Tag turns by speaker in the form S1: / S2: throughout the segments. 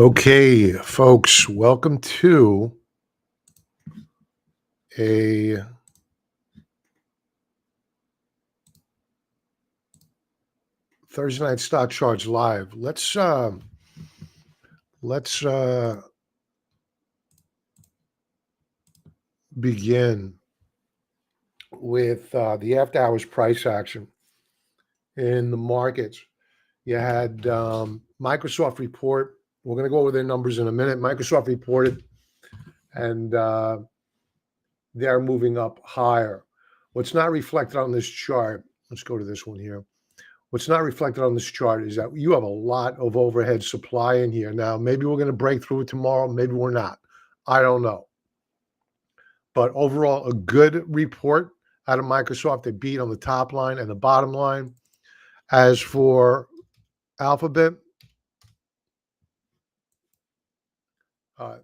S1: Okay, folks, welcome to a Thursday Night Stock Charts Live. Let's begin with the after hours price action in the markets. You had Microsoft report. We're going to go over their numbers in a minute. Microsoft reported, and they're moving up higher. What's not reflected on this chart, let's go to this one here. What's not reflected on this chart is that you have a lot of overhead supply in here. Now, maybe we're going to break through it tomorrow. Maybe we're not. I don't know. But overall, a good report out of Microsoft. They beat on the top line and the bottom line. As for Alphabet,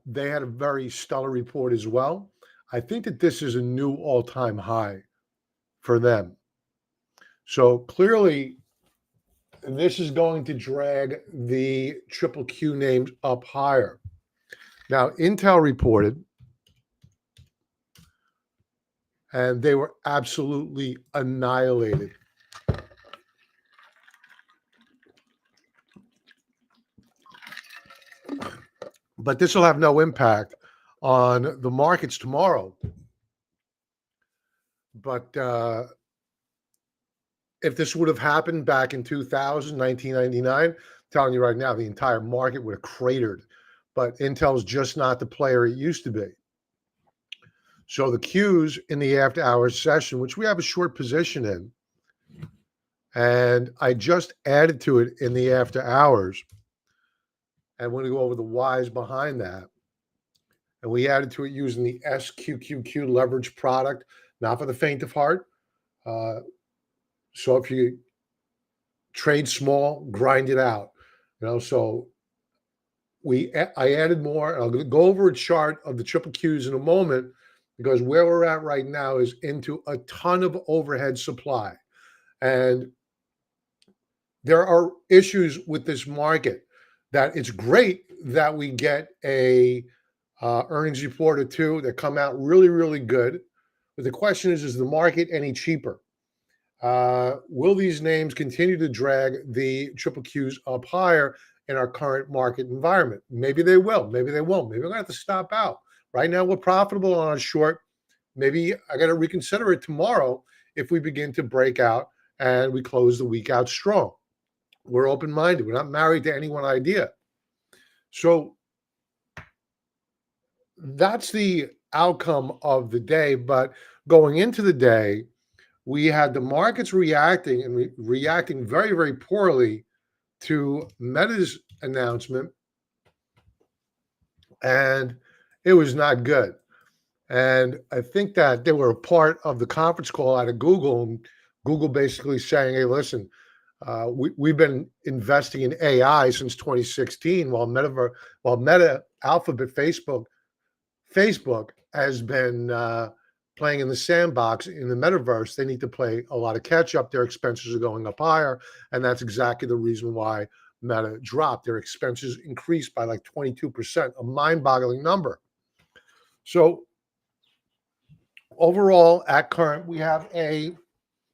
S1: they had a very stellar report as well. I think that this is a new all-time high for them. So clearly, this is going to drag the QQQ names up higher. Now, Intel reported, and they were absolutely annihilated. But this will have no impact on the markets tomorrow. But if this would have happened back in 2000, 1999, I'm telling you right now, the entire market would have cratered. But Intel's just not the player it used to be. So the Qs in the after hours session, which we have a short position in, and I just added to it in the after hours. And we're going to go over the whys behind that. And we added to it using the SQQQ leverage product, not for the faint of heart. So if you trade small, grind it out. So I added more. And I'm going to go over a chart of the QQQs in a moment, because where we're at right now is into a ton of overhead supply. And there are issues with this market that it's great that we get a earnings report or two that come out really, really good. But the question is the market any cheaper? Will these names continue to drag the QQQs up higher in our current market environment? Maybe they will. Maybe they won't. Maybe we're going to have to stop out. Right now, we're profitable on our short. Maybe I got to reconsider it tomorrow if we begin to break out and we close the week out strong. We're open-minded. We're not married to any one idea. So that's the outcome of the day. But going into the day, we had the markets reacting and reacting very, very poorly to Meta's announcement, and it was not good. And I think that they were a part of the conference call out of Google, and Google basically saying, hey, listen, we've been investing in AI since 2016, while Meta, Alphabet, Facebook has been playing in the sandbox in the metaverse. They need to play a lot of catch up. Their expenses are going up higher, and that's exactly the reason why Meta dropped. Their expenses increased by like 22%, a mind-boggling number. So overall, at current, we have a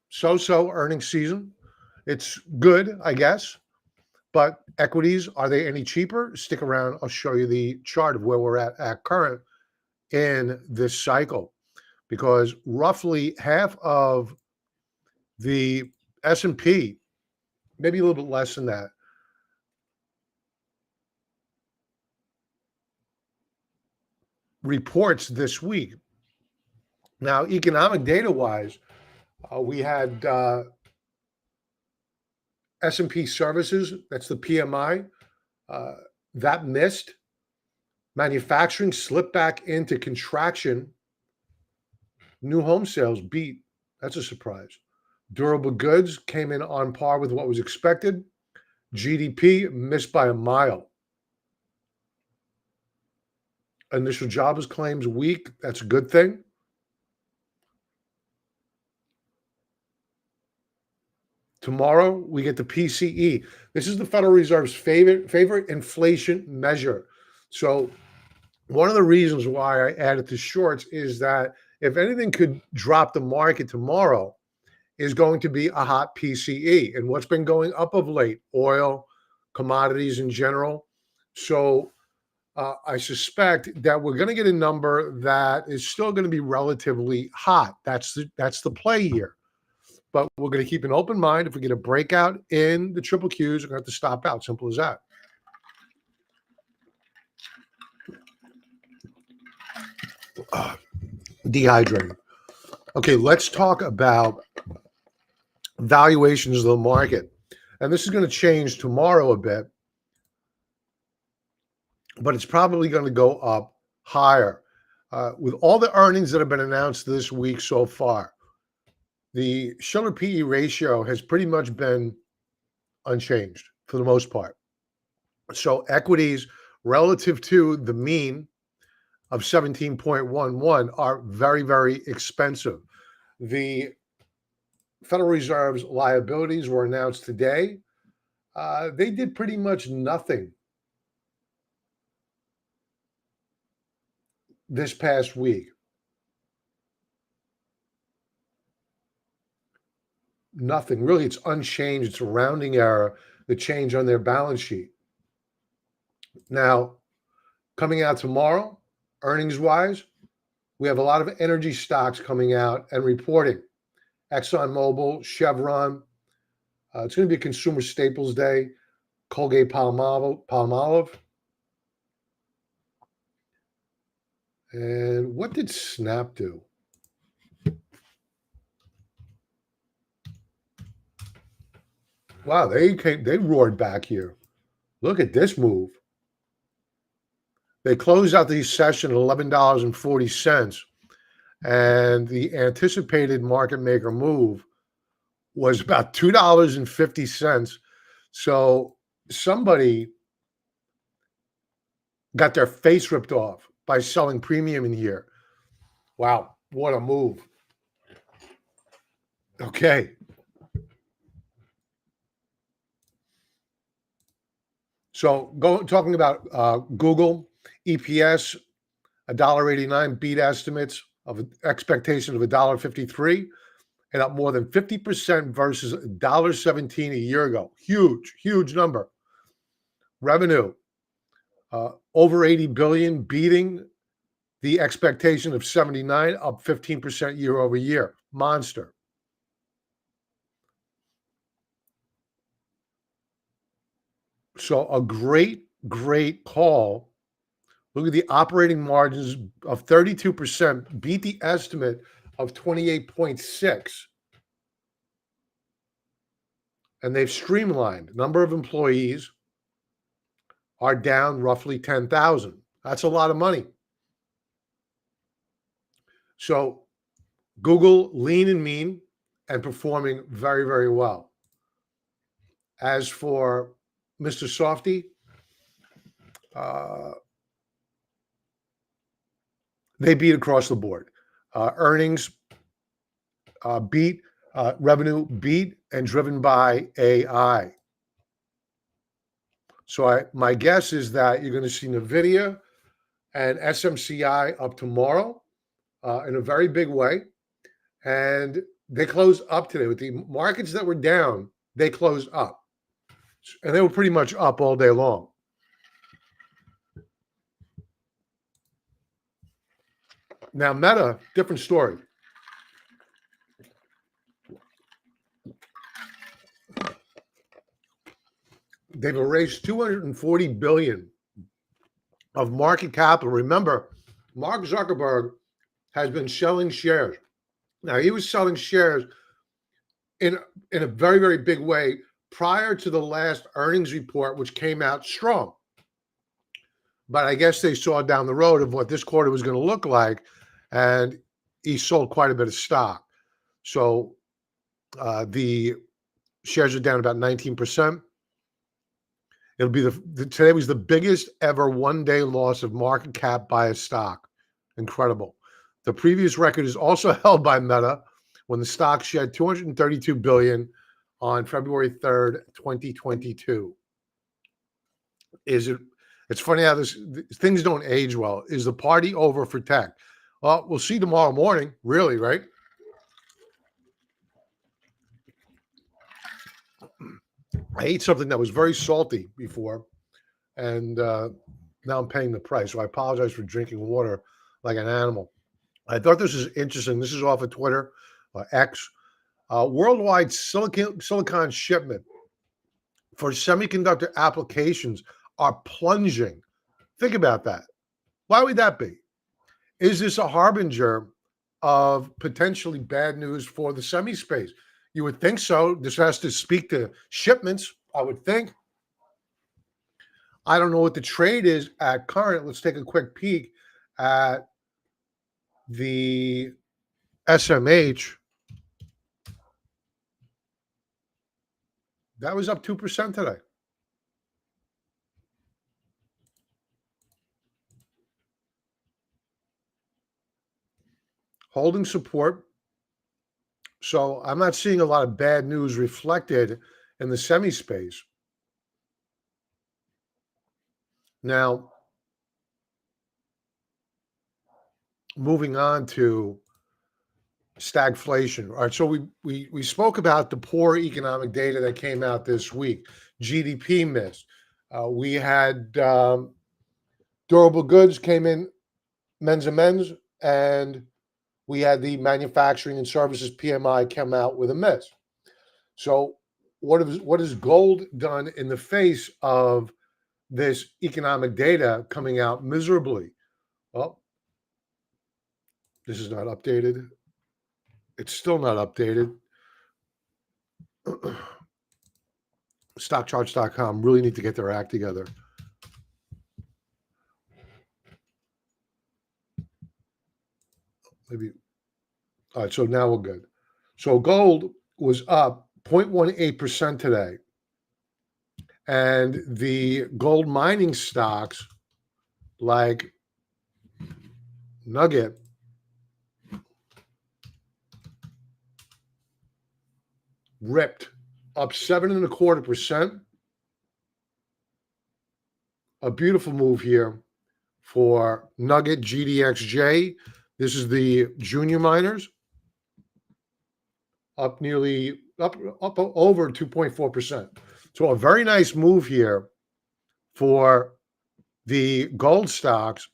S1: so-so earnings season. It's good, I guess. But equities, are they any cheaper? Stick around. I'll show you the chart of where we're at current in this cycle, because roughly half of the S&P, maybe a little bit less than that, reports this week. Now, economic data-wise, we had S&P Services, that's the PMI, that missed. Manufacturing slipped back into contraction. New home sales beat. That's a surprise. Durable goods came in on par with what was expected. GDP missed by a mile. Initial jobless claims weak. That's a good thing. Tomorrow, we get the PCE. This is the Federal Reserve's favorite inflation measure. So one of the reasons why I added to shorts is that if anything could drop the market tomorrow, is going to be a hot PCE. And what's been going up of late? Oil, commodities in general. So I suspect that we're going to get a number that is still going to be relatively hot. That's the play here. But we're going to keep an open mind. If we get a breakout in the triple Qs, we're going to have to stop out. Simple as that. Dehydrating. Okay, let's talk about valuations of the market. And this is going to change tomorrow a bit, but it's probably going to go up higher. With all the earnings that have been announced this week so far, the Schiller PE ratio has pretty much been unchanged for the most part. So equities relative to the mean of 17.11 are very, very expensive. The Federal Reserve's liabilities were announced today. They did pretty much nothing this past week. Nothing. Really, it's unchanged. It's a rounding error, the change on their balance sheet. Now, coming out tomorrow, earnings-wise, we have a lot of energy stocks coming out and reporting. ExxonMobil, Chevron. It's going to be a consumer staples day. Colgate-Palmolive. And what did Snap do? Wow, they roared back here. Look at this move. They closed out the session at $11.40, and the anticipated market maker move was about $2.50. So somebody got their face ripped off by selling premium in here. Wow, what a move. Okay. So talking about Google, EPS, $1.89, beat estimates of expectation of $1.53, and up more than 50% versus $1.17 a year ago. Huge, huge number. Revenue, over 80 billion, beating the expectation of 79, up 15% year over year. Monster. So a great, great call. Look at the operating margins of 32%, beat the estimate of 28.6. And they've streamlined. Number of employees are down roughly 10,000. That's a lot of money. So Google, lean and mean, and performing very, very well. As for Mr. Softy, they beat across the board. Earnings beat, revenue beat, and driven by AI. So my guess is that you're going to see NVIDIA and SMCI up tomorrow in a very big way. And they closed up today. With the markets that were down, they closed up. And they were pretty much up all day long. Now, Meta, different story. They've erased $240 billion of market capital. Remember, Mark Zuckerberg has been selling shares. Now, he was selling shares in a very, very big way prior to the last earnings report, which came out strong. But I guess they saw down the road of what this quarter was going to look like, and he sold quite a bit of stock. So the shares are down about 19%. It'll be today was the biggest ever one-day loss of market cap by a stock. Incredible. The previous record is also held by Meta when the stock shed $232 billion on February 3rd, 2022. It's funny how things don't age well. Is the party over for tech? Well, we'll see tomorrow morning, really, right? I ate something that was very salty before, and now I'm paying the price. So I apologize for drinking water like an animal. I thought this is interesting. This is off of Twitter, X. Worldwide silicon shipment for semiconductor applications are plunging. Think about that. Why would that be? Is this a harbinger of potentially bad news for the semi space? You would think so. This has to speak to shipments, I would think. I don't know what the trade is at current. Let's take a quick peek at the SMH. That was up 2% today. Holding support. So I'm not seeing a lot of bad news reflected in the semi space. Now, moving on to stagflation. All right, so we spoke about the poor economic data that came out this week. GDP missed. We had durable goods came in, men's and men's, and we had the manufacturing and services PMI come out with a miss. So what has gold done in the face of this economic data coming out miserably? Well, this is not updated. It's still not updated. Stockcharts.com really need to get their act together. Maybe. All right, so now we're good. So gold was up 0.18% today. And the gold mining stocks like Nugget ripped up 7.25%. A beautiful move here for Nugget GDXJ. This is the junior miners, up over 2.4%. So a very nice move here for the gold stocks.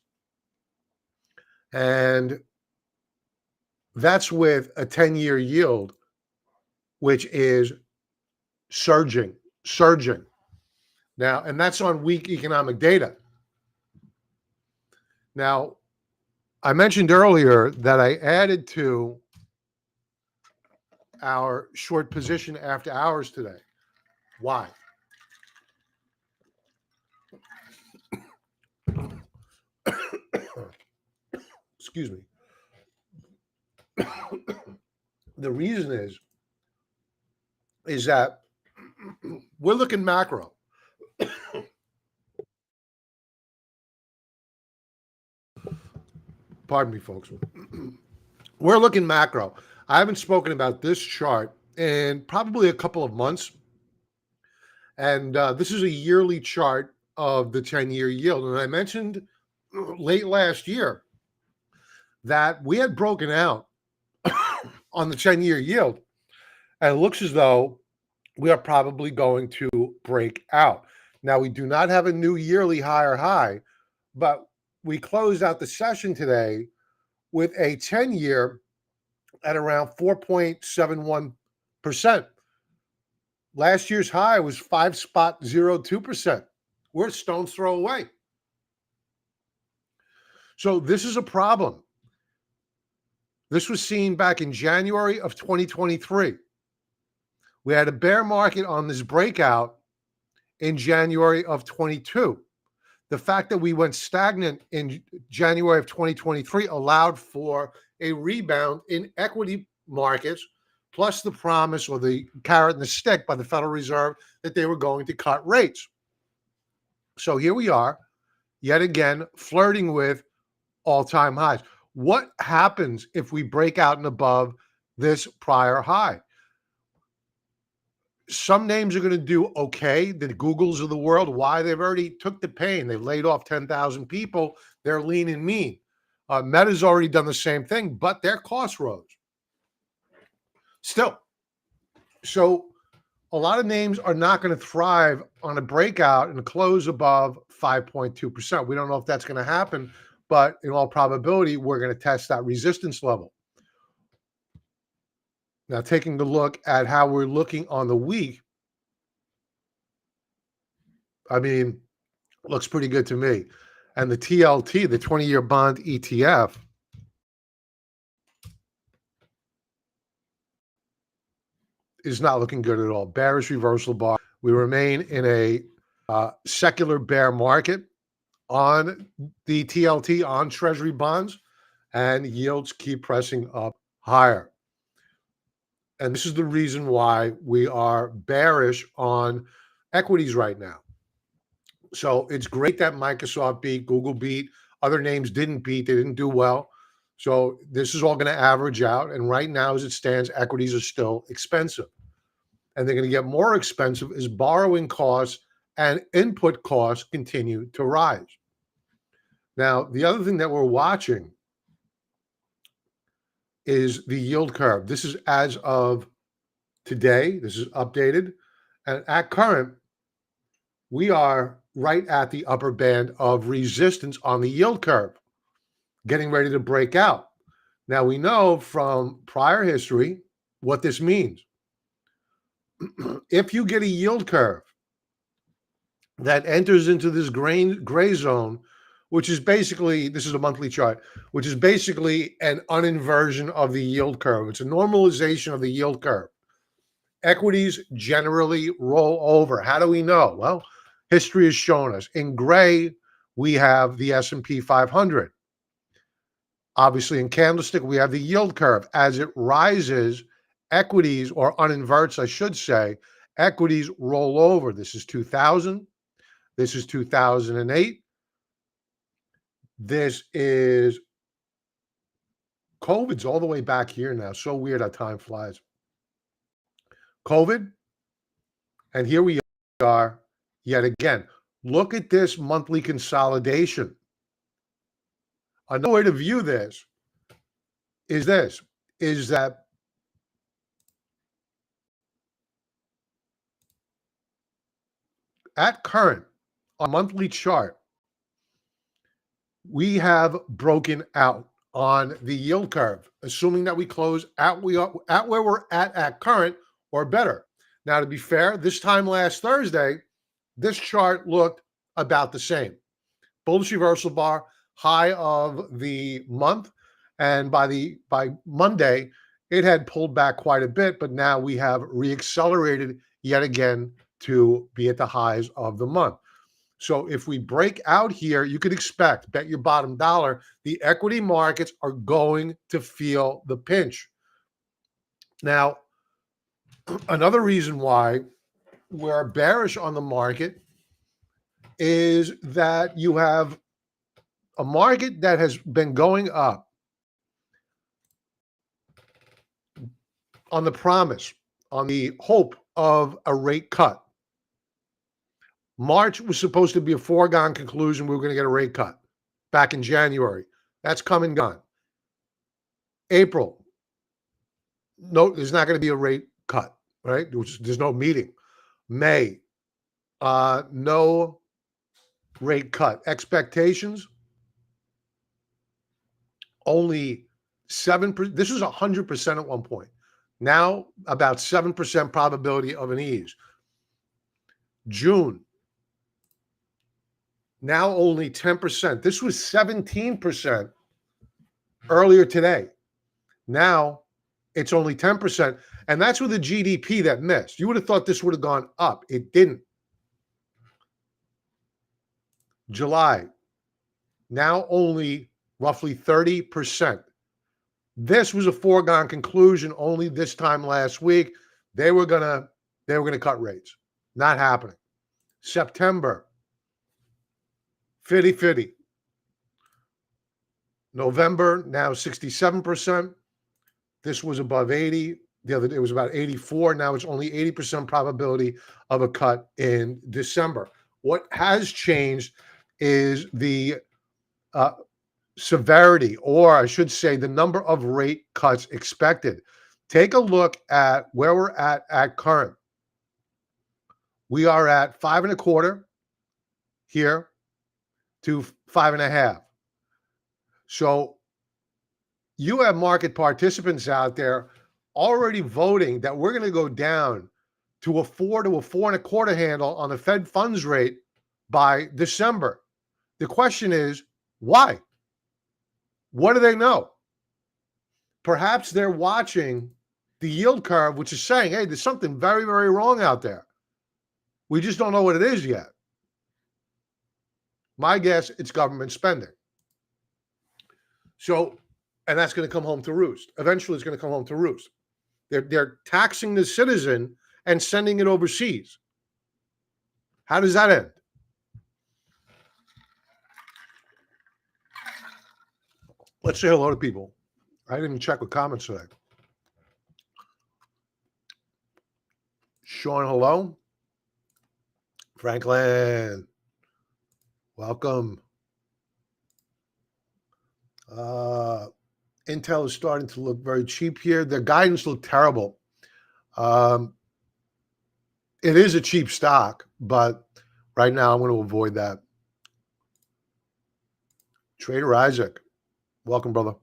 S1: And that's with a 10-year yield, which is surging. Now, and that's on weak economic data. Now, I mentioned earlier that I added to our short position after hours today. Why? Excuse me. The reason is that we're looking macro. Pardon me, folks. We're looking macro. I haven't spoken about this chart in probably a couple of months. And this is a yearly chart of the 10-year yield. And I mentioned late last year that we had broken out on the 10-year yield. And it looks as though we are probably going to break out. Now, we do not have a new yearly higher high, but we closed out the session today with a 10-year at around 4.71%. Last year's high was 5.02%. We're a stone's throw away. So this is a problem. This was seen back in January of 2023. We had a bear market on this breakout in January of 22. The fact that we went stagnant in January of 2023 allowed for a rebound in equity markets, plus the promise or the carrot and the stick by the Federal Reserve that they were going to cut rates. So here we are, yet again, flirting with all-time highs. What happens if we break out and above this prior high? some names are going to do okay. The Googles of the world, why? They've already took the pain. They've laid off 10,000 people. They're lean and mean. Meta's already done the same thing, but their costs rose. Still, so a lot of names are not going to thrive on a breakout and close above 5.2%. We don't know if that's going to happen, but in all probability, we're going to test that resistance level. Now, taking a look at how we're looking on the week, I mean, looks pretty good to me. And the TLT, the 20-year bond ETF, is not looking good at all. Bearish reversal bar. We remain in a secular bear market on the TLT, on Treasury bonds, and yields keep pressing up higher. And this is the reason why we are bearish on equities right now. So it's great that Microsoft beat, Google beat, other names didn't beat, they didn't do well. So this is all going to average out. And right now, as it stands, equities are still expensive. And they're going to get more expensive as borrowing costs and input costs continue to rise. Now, the other thing that we're watching is the yield curve. This is as of today. This is updated. And at current, we are right at the upper band of resistance on the yield curve, getting ready to break out. Now, we know from prior history what this means. If you get a yield curve that enters into this gray zone, which is basically, this is a monthly chart, which is basically an uninversion of the yield curve. It's a normalization of the yield curve. Equities generally roll over. How do we know? Well, history has shown us. In gray, we have the S&P 500. Obviously, in Candlestick, we have the yield curve. As it rises, equities, or uninverts, I should say, equities roll over. This is 2000. This is 2008. This is COVID's all the way back here now. So weird how time flies. COVID, and here we are yet again. Look at this monthly consolidation. Another way to view this is that at current, on a monthly chart, we have broken out on the yield curve, assuming that we close at where we're at current or better. Now, to be fair, this time last Thursday, this chart looked about the same. Bullish reversal bar, high of the month, and by Monday, it had pulled back quite a bit, but now we have reaccelerated yet again to be at the highs of the month. So if we break out here, you could expect, bet your bottom dollar, the equity markets are going to feel the pinch. Now, another reason why we're bearish on the market is that you have a market that has been going up on the promise, on the hope of a rate cut. March was supposed to be a foregone conclusion. We were going to get a rate cut back in January. That's come and gone. April, no, there's not going to be a rate cut, right? There's no meeting. May, no rate cut. Expectations, only 7%. This was 100% at one point. Now, about 7% probability of an ease. June, now only 10%. This was 17% earlier today. Now it's only 10%. And that's with the GDP that missed. You would have thought this would have gone up. It didn't. July, now only roughly 30%. This was a foregone conclusion only this time last week. They were gonna cut rates. Not happening. September, 50-50. November, now 67%. This was above 80. The other day it was about 84. Now it's only 80% probability of a cut in December. What has changed is the severity, or I should say, the number of rate cuts expected. Take a look at where we're at current. We are at 5.25 here to 5.5. So you have market participants out there already voting that we're going to go down to a 4 to a 4.25 handle on the Fed funds rate by December. The question is, why? What do they know? Perhaps they're watching the yield curve, which is saying, hey, there's something very, very wrong out there. We just don't know what it is yet. My guess, it's government spending. So, and that's going to come home to roost. Eventually, it's going to come home to roost. They're taxing the citizen and sending it overseas. How does that end? Let's say hello to people. I didn't even check with comments today. Sean, hello. Franklin, welcome. Intel is starting to look very cheap here. Their guidance looked terrible. It is a cheap stock, but right now I'm going to avoid that. Trader Isaac, welcome, brother.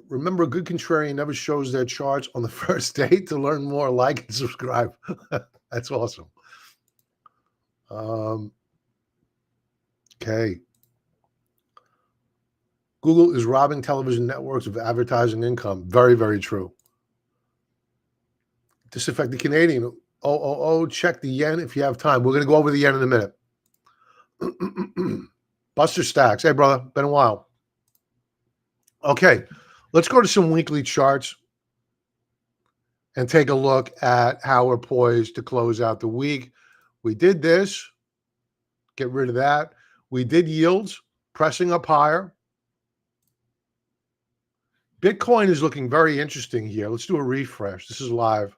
S1: Remember, a good contrarian never shows their charts on the first day. To learn more, like and subscribe. That's awesome. Okay. Google is robbing television networks of advertising income. Very, very true. Disaffected Canadian. Check the yen if you have time. We're going to go over the yen in a minute. Buster Stacks. Hey, brother. Been a while. Okay. Let's go to some weekly charts and take a look at how we're poised to close out the week. We did this. Get rid of that. We did yields, pressing up higher. Bitcoin is looking very interesting here. Let's do a refresh. This is live.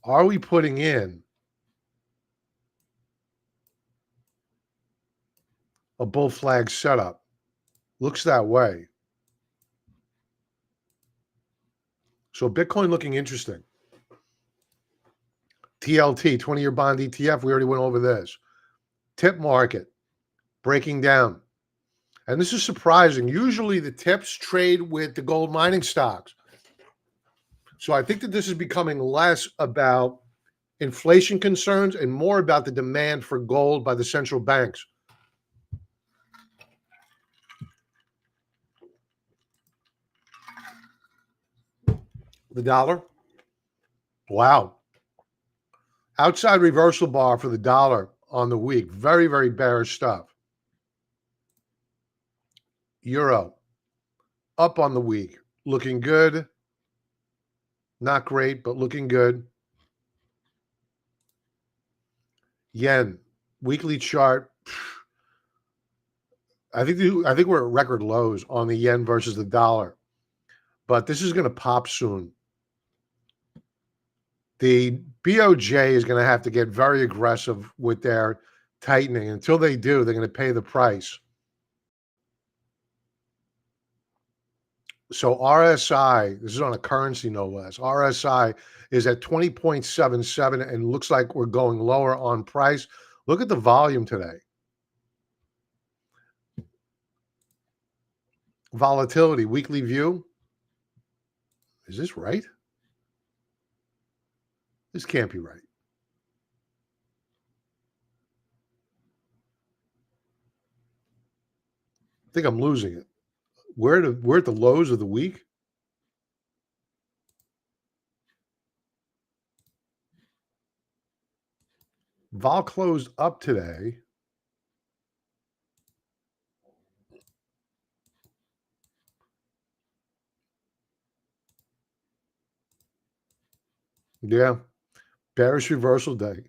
S1: Are we putting in a bull flag setup? Looks that way. So Bitcoin looking interesting. TLT, 20-year bond ETF, we already went over this. Tip market, breaking down. And this is surprising. Usually the tips trade with the gold mining stocks. So I think that this is becoming less about inflation concerns and more about the demand for gold by the central banks. The dollar. Wow. Outside reversal bar for the dollar on the week. Very, very bearish stuff. Euro. Up on the week. Looking good. Not great, but looking good. Yen. Weekly chart. I think we're at record lows on the yen versus the dollar. But this is going to pop soon. The BOJ is going to have to get very aggressive with their tightening. Until they do, they're going to pay the price. So RSI, this is on a currency no less. RSI is at 20.77 and looks like we're going lower on price. Look at the volume today. Volatility, weekly view. Is this right? This can't be right. I think I'm losing it. We're at the lows of the week. Vol closed up today. Yeah. Bearish reversal day.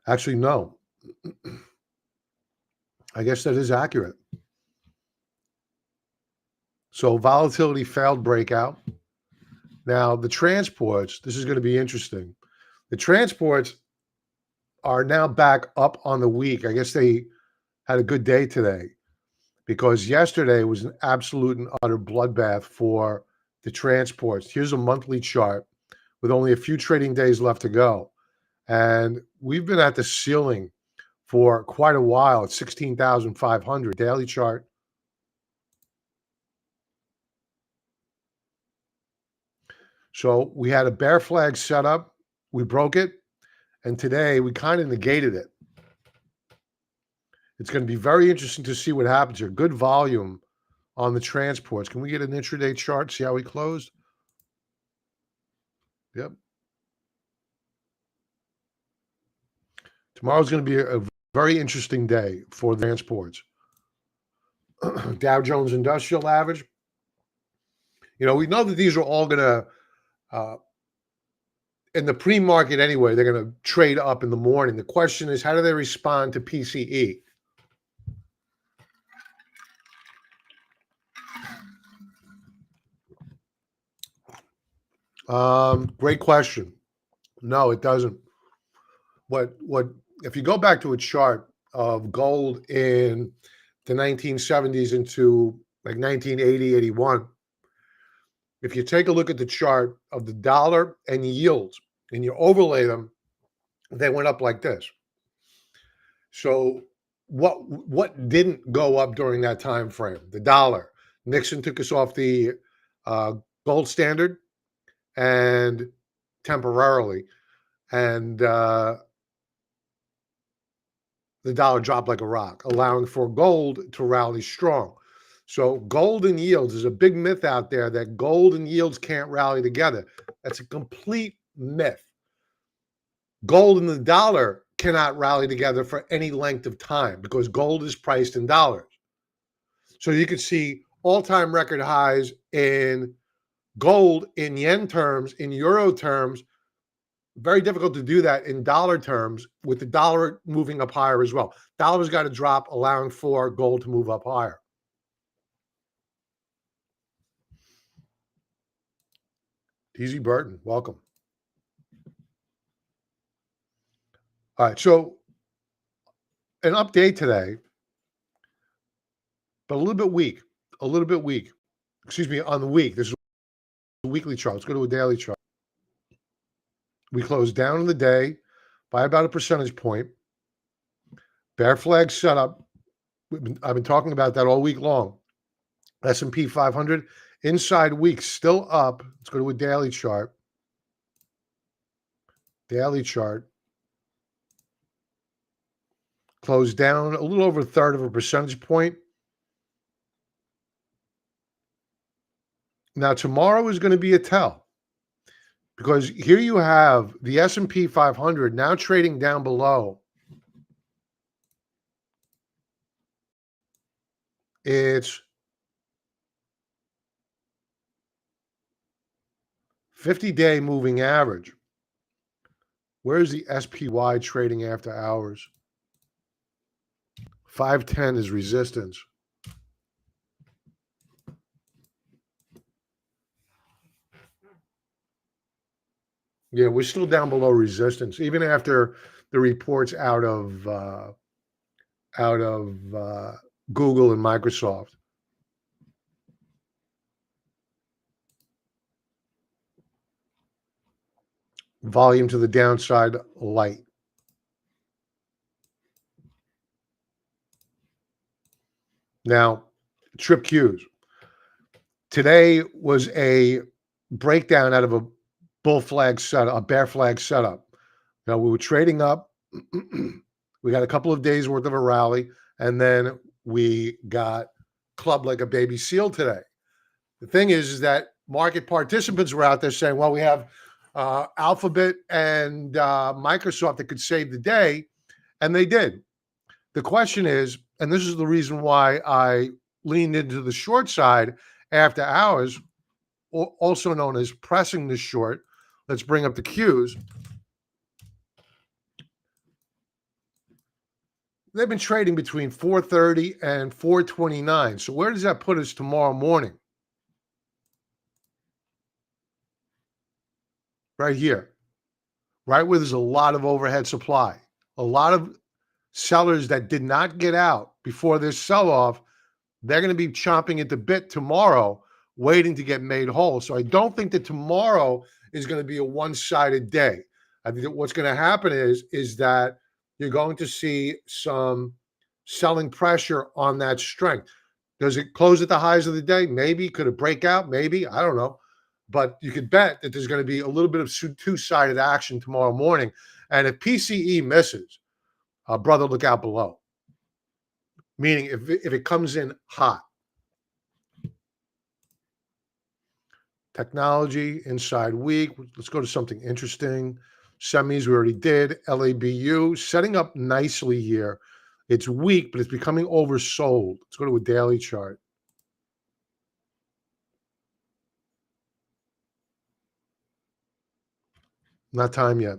S1: Actually, no. I guess that is accurate. So volatility failed breakout. Now the transports, this is going to be interesting. The transports are now back up on the week. I guess they had a good day today because yesterday was an absolute and utter bloodbath for the transports. Here's a monthly chart with only a few trading days left to go. And we've been at the ceiling for quite a while at 16,500 daily chart. So we had a bear flag set up. We broke it. And today we kind of negated it. It's going to be very interesting to see what happens here. Good volume on the transports. Can we get an intraday chart? See how we closed? Yep. Tomorrow's going to be a very interesting day for the transports. Dow Jones Industrial Average. You know, we know that these are all going to, in the pre-market anyway, they're going to trade up in the morning. The question is, how do they respond to PCE? Great question. No, it doesn't. What if you go back to a chart of gold in the 1970s into like 1980, 81, if you take a look at the chart of the dollar and yields and you overlay them, they went up like this. So what didn't go up during that time frame? The dollar. Nixon took us off the gold standard and temporarily, and the dollar dropped like a rock, allowing for gold to rally strong. So gold and yields is a big myth out there that gold and yields can't rally together. That's a complete myth. Gold and the dollar cannot rally together for any length of time because gold is priced in dollars. So you could see all-time record highs in gold in yen terms, in euro terms. Very difficult to do that in dollar terms with the dollar moving up higher as well. Dollar's got to drop, allowing for gold to move up higher. TZ Burton, welcome. All right, so an update today, but a little bit weak. Excuse me, on the week. This is a weekly chart. Let's go to a daily chart. We closed down in the day by about a percentage point. Bear flag setup. I've been talking about that all week long. S&P 500 inside week still up. Let's go to a daily chart. Daily chart. Closed down a little over a third of a percentage point. Now tomorrow is going to be a tell, because here you have the S&P 500 now trading down below its 50-day moving average. Where's the SPY trading after hours? 510 is resistance. Yeah, we're still down below resistance, even after the reports out of Google and Microsoft. Volume to the downside, light. Now, trip Qs. Today was a breakdown out of a bull flag setup, a bear flag setup. Now, we were trading up. We got a couple of days worth of a rally, and then we got clubbed like a baby seal today. The thing is that market participants were out there saying, well, we have Alphabet and Microsoft that could save the day, and they did. The question is, and this is the reason why I leaned into the short side after hours, also known as pressing the short. Let's bring up the Qs. They've been trading between 430 and 429. So where does that put us tomorrow morning? right here, right where there's a lot of overhead supply. A lot of sellers that did not get out before this sell-off, they're going to be chomping at the bit tomorrow, waiting to get made whole. So I don't think that tomorrow is going to be a one-sided day. I think that what's going to happen is that you're going to see some selling pressure on that strength. Does it close at the highs of the day? Maybe. Could it break out? Maybe. I don't know. But you could bet that there's going to be a little bit of two-sided action tomorrow morning. And if PCE misses, brother, look out below. Meaning if it comes in hot. Technology, inside week. Let's go to something interesting. Semis, we already did. LABU, setting up nicely here. It's weak, but it's becoming oversold. Let's go to a daily chart. Not time yet.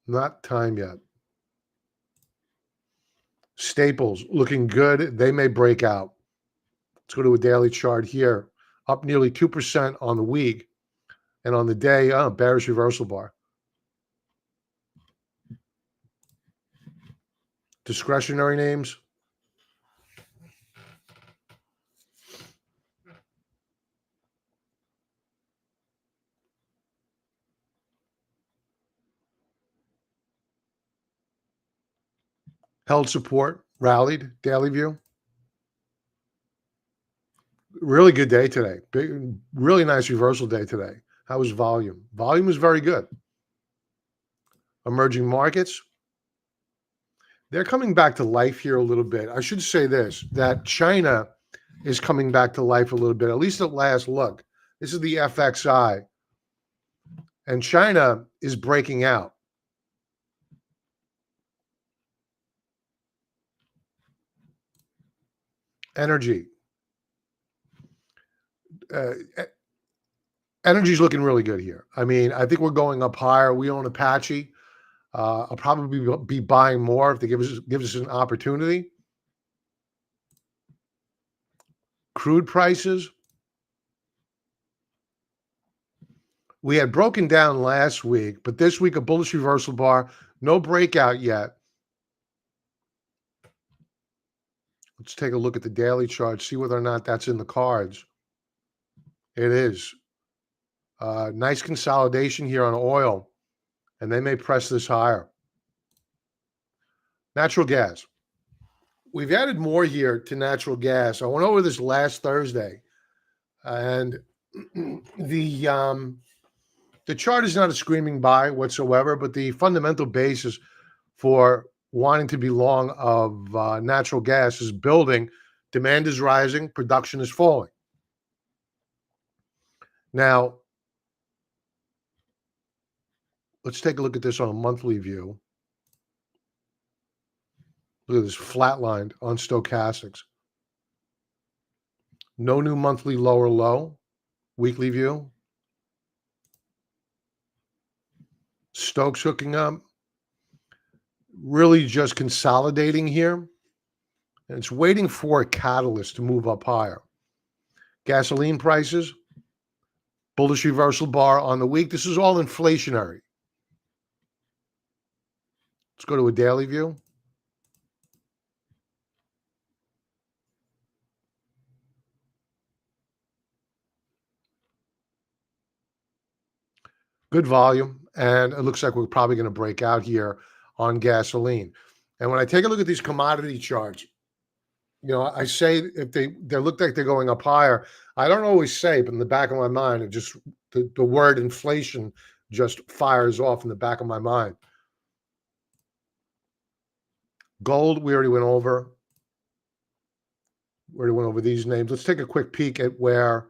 S1: Not time yet. Staples, looking good. They may break out. Let's go to a daily chart here. Up nearly 2% on the week. And on the day, bearish reversal bar. Discretionary names. Held support, rallied, daily view. Really good day today. Big, really nice reversal day today. How was volume? Volume was very good. Emerging markets, they're coming back to life here a little bit. I should say this, that China is coming back to life a little bit, at least at last look. This is the FXI. And China is breaking out. Energy. Energy's looking really good here. I mean, I think we're going up higher. We own Apache. I'll probably be buying more if they give us an opportunity. Crude prices. We had broken down last week, but this week a bullish reversal bar. No breakout yet. Let's take a look at the daily chart, see whether or not that's in the cards. It is. Nice consolidation here on oil, and they may press this higher. Natural gas. We've added more here to natural gas. I went over this last Thursday, and the chart is not a screaming buy whatsoever, but the fundamental basis for wanting to be long of natural gas is building. Demand is rising, production is falling. Now, let's take a look at this on a monthly view. Look at this flatlined on stochastics. No new monthly lower low. Weekly view. Stokes hooking up. Really just consolidating here. And it's waiting for a catalyst to move up higher. Gasoline prices. Bullish reversal bar on the week. This is all inflationary. Let's go to a daily view. Good volume, and it looks like we're probably going to break out here on gasoline. And when I take a look at these commodity charts, you know, I say if they look like they're going up higher, I don't always say, but in the back of my mind, it just the word inflation just fires off in the back of my mind. Gold, we already went over. We already went over these names. Let's take a quick peek at where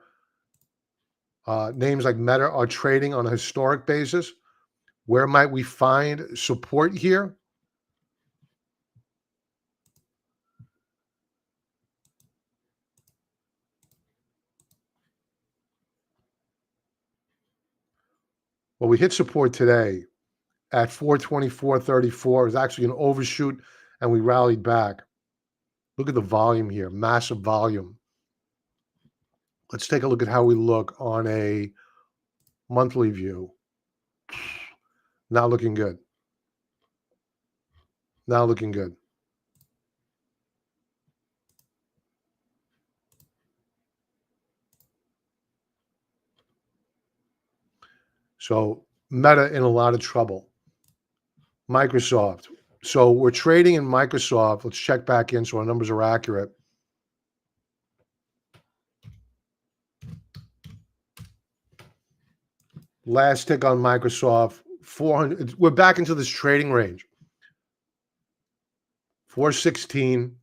S1: names like Meta are trading on a historic basis. Where might we find support here? Well, we hit support today at 424.34. It was actually an overshoot, and we rallied back. Look at the volume here, massive volume. Let's take a look at how we look on a Monthly view. Not looking good. Not looking good. So Meta in a lot of trouble. Microsoft. So we're trading in Microsoft. Let's check back in so our numbers are accurate. Last tick on Microsoft, 400. We're back into this trading range. 416.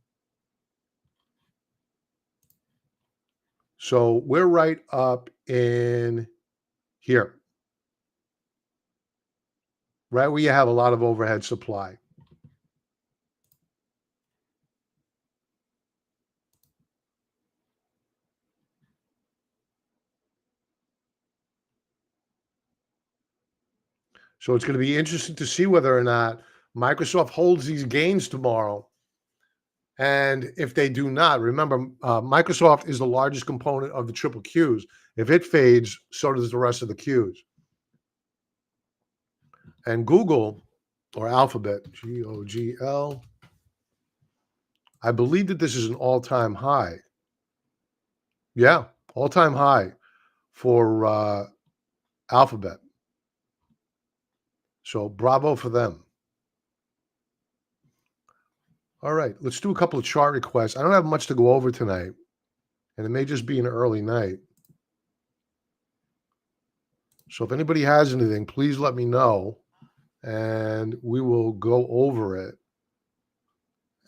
S1: So we're right up in here, right where you have a lot of overhead supply. So it's going to be interesting to see whether or not Microsoft holds these gains tomorrow. And if they do not, remember, Microsoft is the largest component of the triple Qs. If it fades, so does the rest of the Qs. And Google, or Alphabet, GOGL, I believe that this is an all-time high. Yeah, all-time high for Alphabet. So bravo for them. All right, let's do a couple of chart requests. I don't have much to go over tonight, and it may just be an early night. So if anybody has anything, please let me know, and we will go over it.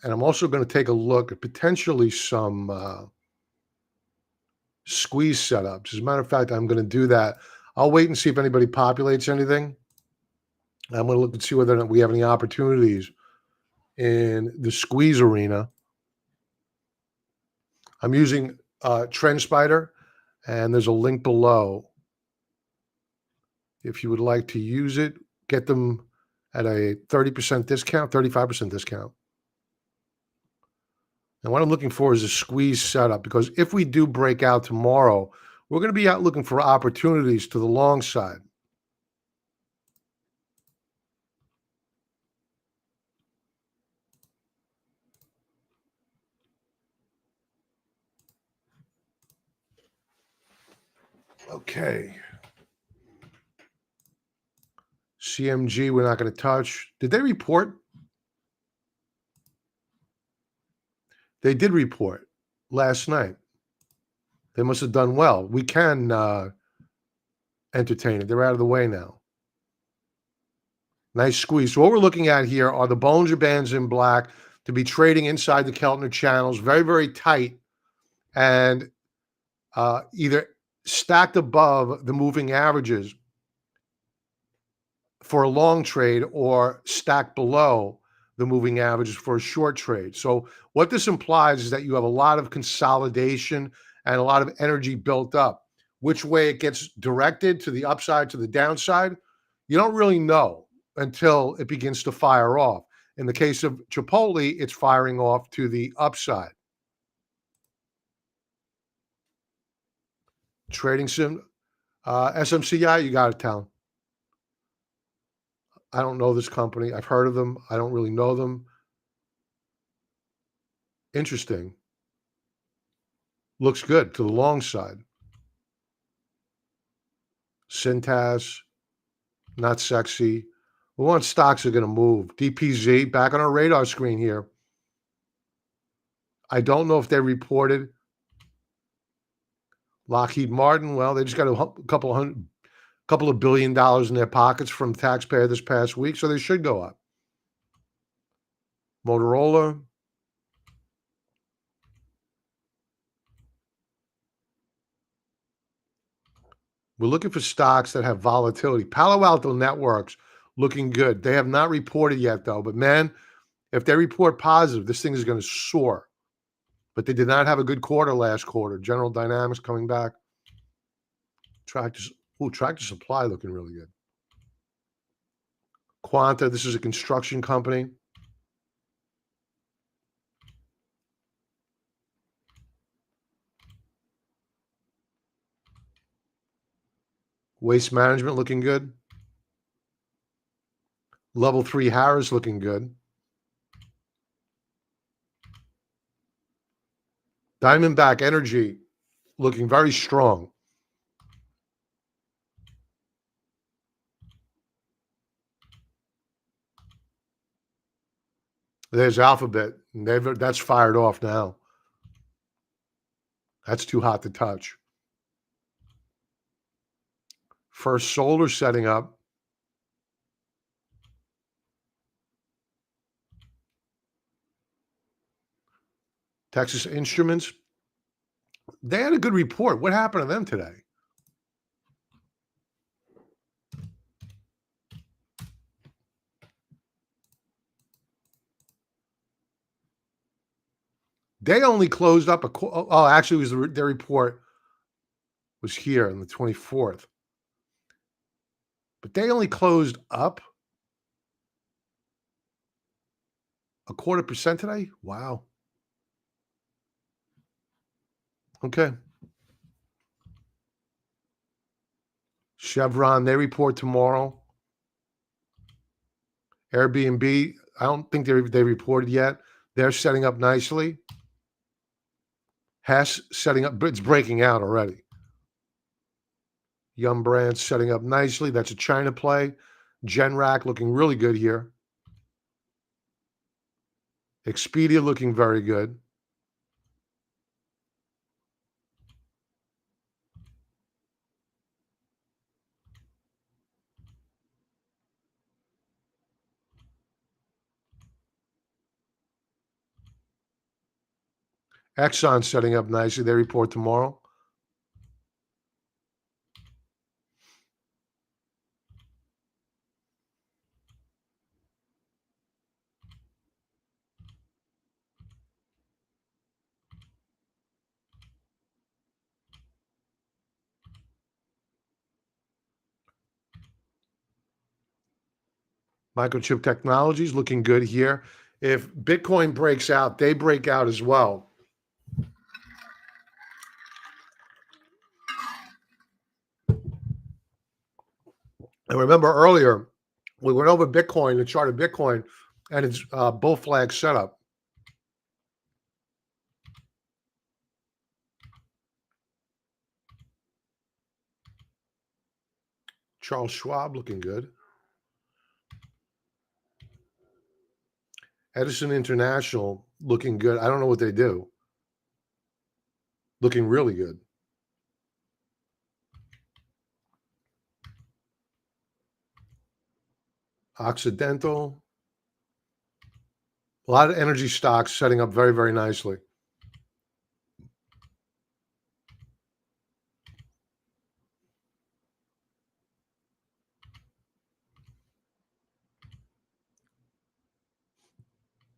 S1: And I'm also going to take a look at potentially some squeeze setups. As a matter of fact, I'm going to do that. I'll wait and see if anybody populates anything. I'm going to look and see whether or not we have any opportunities in the squeeze arena. I'm using TrendSpider, and there's a link below. If you would like to use it, get them at a 30% discount, 35% discount. And what I'm looking for is a squeeze setup, because if we do break out tomorrow, we're going to be out looking for opportunities to the long side. Okay. CMG, we're not going to touch. Did they report? They did report last night. They must have done well. We can entertain it. They're out of the way now. Nice squeeze. So what we're looking at here are the Bollinger Bands in black to be trading inside the Keltner channels, very, very tight, and either stacked above the moving averages for a long trade or stacked below the moving averages for a short trade. So what this implies is that you have a lot of consolidation and a lot of energy built up. Which way it gets directed, to the upside, to the downside, you don't really know until it begins to fire off. In the case of Chipotle, it's firing off to the upside. Trading sim, SMCI, you got it, Town. I don't know this company. I've heard of them. I don't really know them. Interesting. Looks good to the long side. Cintas, not sexy. We want stocks are going to move. DPZ, back on our radar screen here. I don't know if they reported. Lockheed Martin, well, they just got a couple of $1 billion in their pockets from taxpayer this past week, so they should go up. Motorola. We're looking for stocks that have volatility. Palo Alto Networks looking good. They have not reported yet, though. But, man, if they report positive, this thing is going to soar. But they did not have a good quarter last quarter. General Dynamics coming back. Tractor Supply looking really good. Quanta, this is a construction company. Waste management looking good. Level 3 Harris looking good. Diamondback Energy looking very strong. There's Alphabet. That's fired off now. That's too hot to touch. First Solar setting up. Texas Instruments. They had a good report. What happened to them today? They only closed up actually, it was their report was here on the 24th. But they only closed up a 0.25% today? Wow. Okay. Chevron, they report tomorrow. Airbnb, I don't think they reported yet. They're setting up nicely. Hess setting up, but it's breaking out already. Yum Brands setting up nicely. That's a China play. Generac looking really good here. Expedia looking very good. Exxon setting up nicely. They report tomorrow. Microchip Technologies looking good here. If Bitcoin breaks out, they break out as well. And remember earlier, we went over Bitcoin, the chart of Bitcoin, and it's bull flag setup. Charles Schwab looking good. Edison International looking good. I don't know what they do. Looking really good. Occidental. A lot of energy stocks setting up very, very nicely.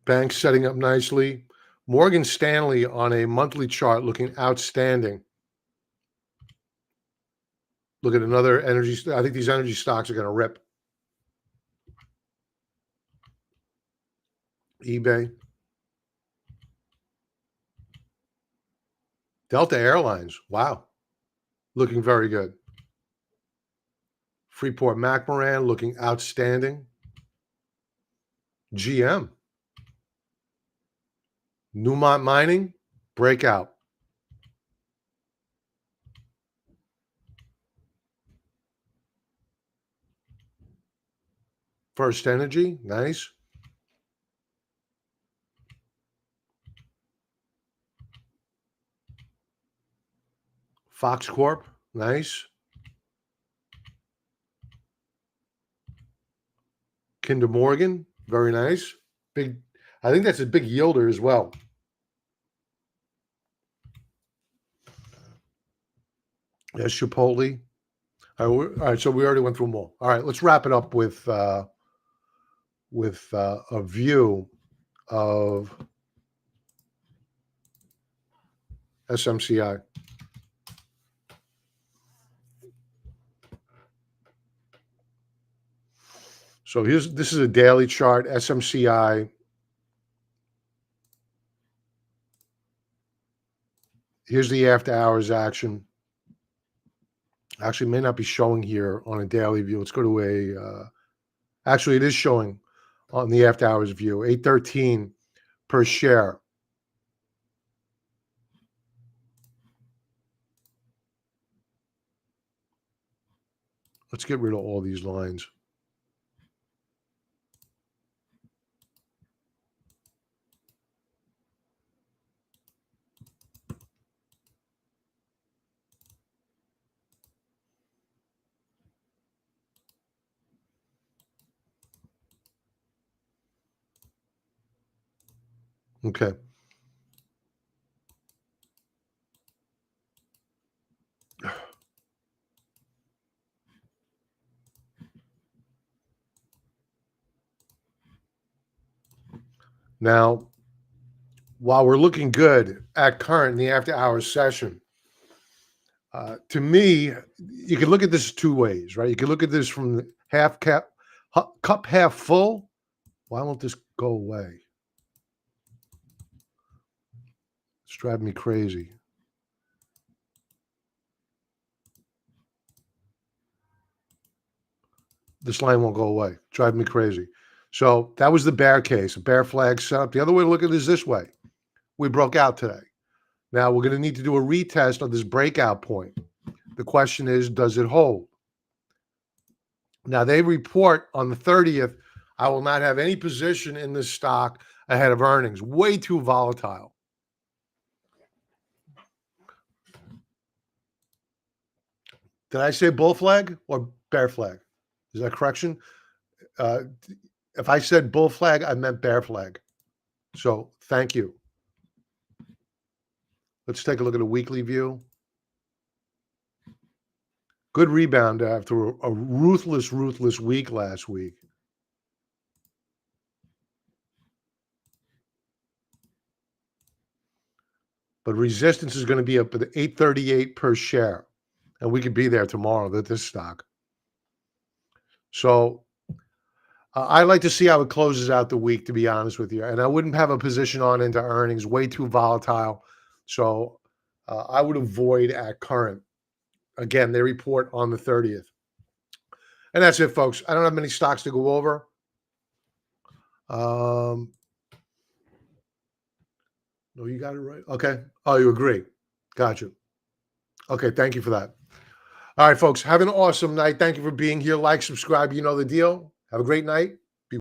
S1: Banks setting up nicely. Morgan Stanley on a monthly chart looking outstanding. Look at another energy. I think these energy stocks are going to rip. eBay. Delta Airlines. Wow. Looking very good. Freeport McMoran looking outstanding. GM. Newmont Mining. Breakout. First Energy. Nice. Fox Corp. Nice. Kinder Morgan. Very nice. Big. I think that's a big yielder as well. Yes, Chipotle. All right, so we already went through them all. All right, let's wrap it up with a view of SMCI. So this is a daily chart, SMCI. Here's the after hours action. Actually, it may not be showing here on a daily view. Let's go to actually, it is showing on the after hours view, 813 per share. Let's get rid of all these lines. Okay. Now, while we're looking good at current in the after hours session, to me, you can look at this two ways, right? You can look at this from the cup half full. Why won't this go away? It's driving me crazy. This line won't go away. Driving me crazy. So that was the bear case, a bear flag setup. The other way to look at it is this way. We broke out today. Now we're going to need to do a retest of this breakout point. The question is, does it hold? Now they report on the 30th, I will not have any position in this stock ahead of earnings. Way too volatile. Did I say bull flag or bear flag? Is that correction? If I said bull flag, I meant bear flag. So thank you. Let's take a look at a weekly view. Good rebound after a ruthless week last week. But resistance is going to be up at 838 per share. And we could be there tomorrow with this stock. So I'd like to see how it closes out the week, to be honest with you. And I wouldn't have a position on into earnings, way too volatile. So I would avoid at current. Again, they report on the 30th. And that's it, folks. I don't have many stocks to go over. No, you got it right. Okay. Oh, you agree. Gotcha. Okay. Thank you for that. All right, folks. Have an awesome night. Thank you for being here. Like, subscribe. You know the deal. Have a great night.